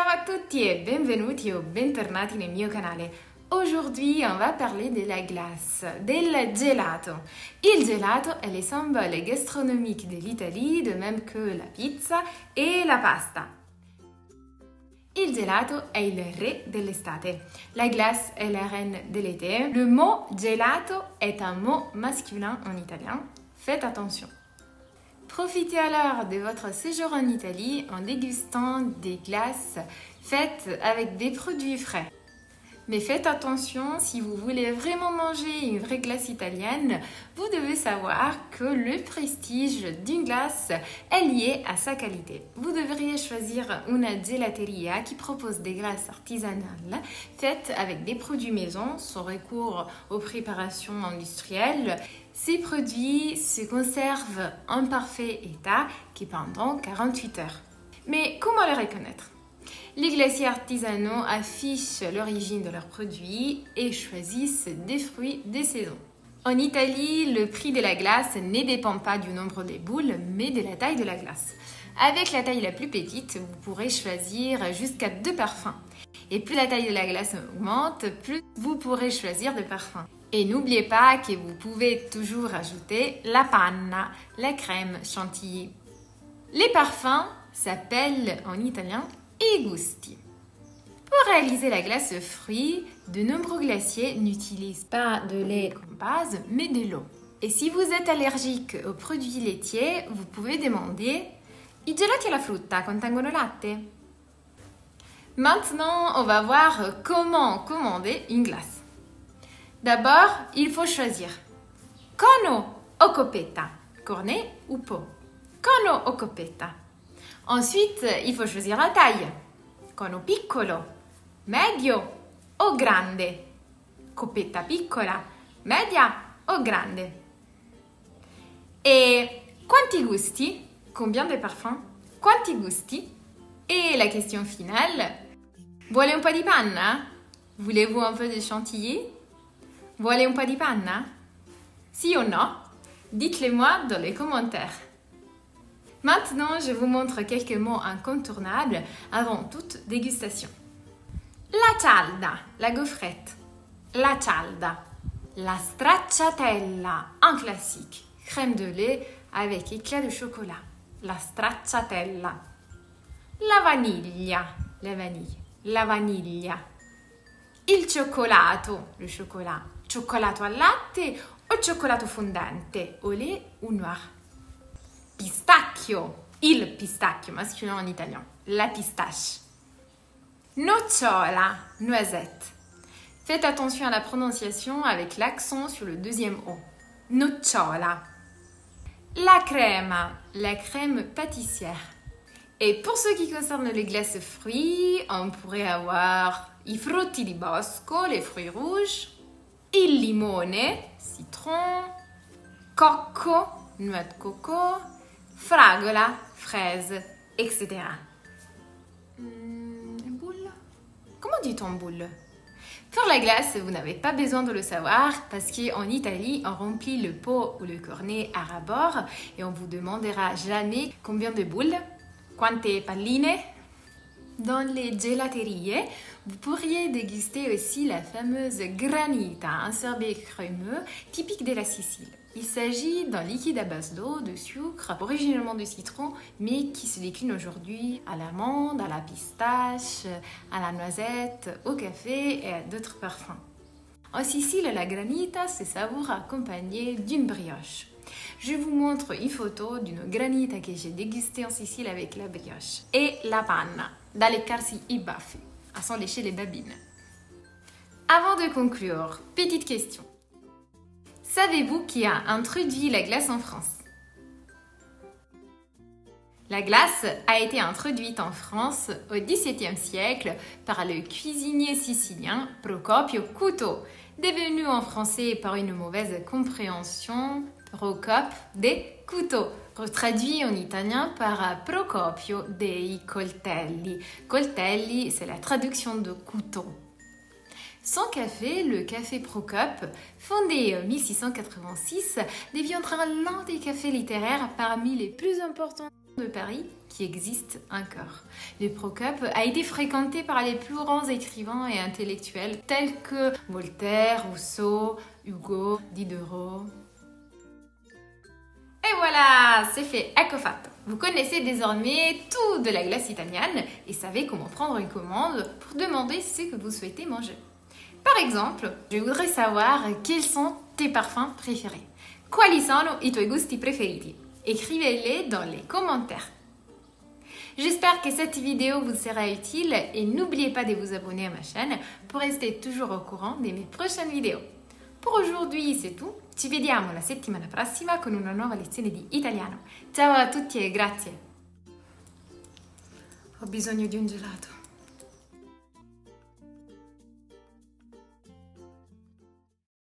Ciao a tutti e benvenuti o bentornati nel mio canale. Aujourd'hui, on va parler de la glace, del gelato. Il gelato est le symbole gastronomique de l'Italie, de même que la pizza et la pasta. Il gelato è il re dell'estate. La glace est la reine de l'été. Le mot gelato est un mot masculin en italien. Faites attention. Profitez alors de votre séjour en Italie en dégustant des glaces faites avec des produits frais. Mais faites attention, si vous voulez vraiment manger une vraie glace italienne, vous devez savoir que le prestige d'une glace est lié à sa qualité. Vous devriez choisir une gelateria qui propose des glaces artisanales faites avec des produits maison sans recours aux préparations industrielles. Ces produits se conservent en parfait état qui pendant 48 heures. Mais comment les reconnaître ? Les glaciers artisanaux affichent l'origine de leurs produits et choisissent des fruits de saison. En Italie, le prix de la glace ne dépend pas du nombre de boules, mais de la taille de la glace. Avec la taille la plus petite, vous pourrez choisir jusqu'à 2 parfums. Et plus la taille de la glace augmente, plus vous pourrez choisir de parfums. Et n'oubliez pas que vous pouvez toujours ajouter la panna, la crème chantilly. Les parfums s'appellent en italien i gusti. Pour réaliser la glace aux fruits, de nombreux glaciers n'utilisent pas de lait comme base, mais de l'eau. Et si vous êtes allergique aux produits laitiers, vous pouvez demander I gelati alla frutta contengono latte? Maintenant, on va voir comment commander une glace. D'abord, il faut choisir cono o coppetta, cornet ou pot. Cono o coppetta. Ensuite, il faut choisir la taille. Cono piccolo, medio o grande. Coppetta piccola, media o grande. Et quanti gusti? Combien de parfums? Quanti gusti? Et la question finale. Vuole un po' di panna? Voulez-vous un peu de chantilly? Vuole un po' di panna? Si ou non? Dites-le moi dans les commentaires. Maintenant, je vous montre quelques mots incontournables avant toute dégustation. La cialda, la gaufrette. La cialda. La stracciatella, un classique. Crème de lait avec éclat de chocolat. La stracciatella. La vaniglia, la vanille. La vaniglia. Il cioccolato, le chocolat. Cioccolato al latte o cioccolato fondente, au lait ou noir. Pistacchio, il pistacchio masculin en italien, la pistache. Nocciola, noisette. Faites attention à la prononciation avec l'accent sur le deuxième O. Nocciola. La crema, la crème pâtissière. Et pour ce qui concerne les glaces fruits, on pourrait avoir i frutti di bosco, les fruits rouges, il limone, citron, cocco, noix de coco, fragola, fraise, etc. Boule? Comment dit-on boule? Pour la glace, vous n'avez pas besoin de le savoir parce qu'en Italie, on remplit le pot ou le cornet à ras-bord et on vous demandera jamais combien de boules, quante palline. Dans les gelateries, vous pourriez déguster aussi la fameuse granita, un sorbet crémeux typique de la Sicile. Il s'agit d'un liquide à base d'eau, de sucre, originellement de citron, mais qui se décline aujourd'hui à l'amande, à la pistache, à la noisette, au café et à d'autres parfums. En Sicile, la granita se savoure accompagnée d'une brioche. Je vous montre une photo d'une granita que j'ai dégustée en Sicile avec la brioche. Et la panna, da leccarsi i baffi, à s'en lécher les babines. Avant de conclure, petite question. Savez-vous qui a introduit la glace en France? La glace a été introduite en France au XVIIe siècle par le cuisinier sicilien Procopio Cuto, devenu en français par une mauvaise compréhension Procop de Cuto, traduit en italien par Procopio dei Coltelli. Coltelli, c'est la traduction de couteau. Sans café, le café Procop, fondé en 1686, deviendra l'un des cafés littéraires parmi les plus importants de Paris qui existe encore. Le Procope a été fréquenté par les plus grands écrivains et intellectuels tels que Voltaire, Rousseau, Hugo, Diderot. Et voilà, c'est fait, ecco fatto. Vous connaissez désormais tout de la glace italienne et savez comment prendre une commande pour demander ce que vous souhaitez manger. Par exemple, je voudrais savoir quels sont tes parfums préférés. Quali sono i tuoi gusti preferiti? Écrivez-les dans les commentaires. J'espère que cette vidéo vous sera utile et n'oubliez pas de vous abonner à ma chaîne pour rester toujours au courant de mes prochaines vidéos. Pour aujourd'hui c'est tout, ci vediamo la settimana prossima con una nuova lezione di italiano. Ciao a tutti e grazie! Ho bisogno di un gelato.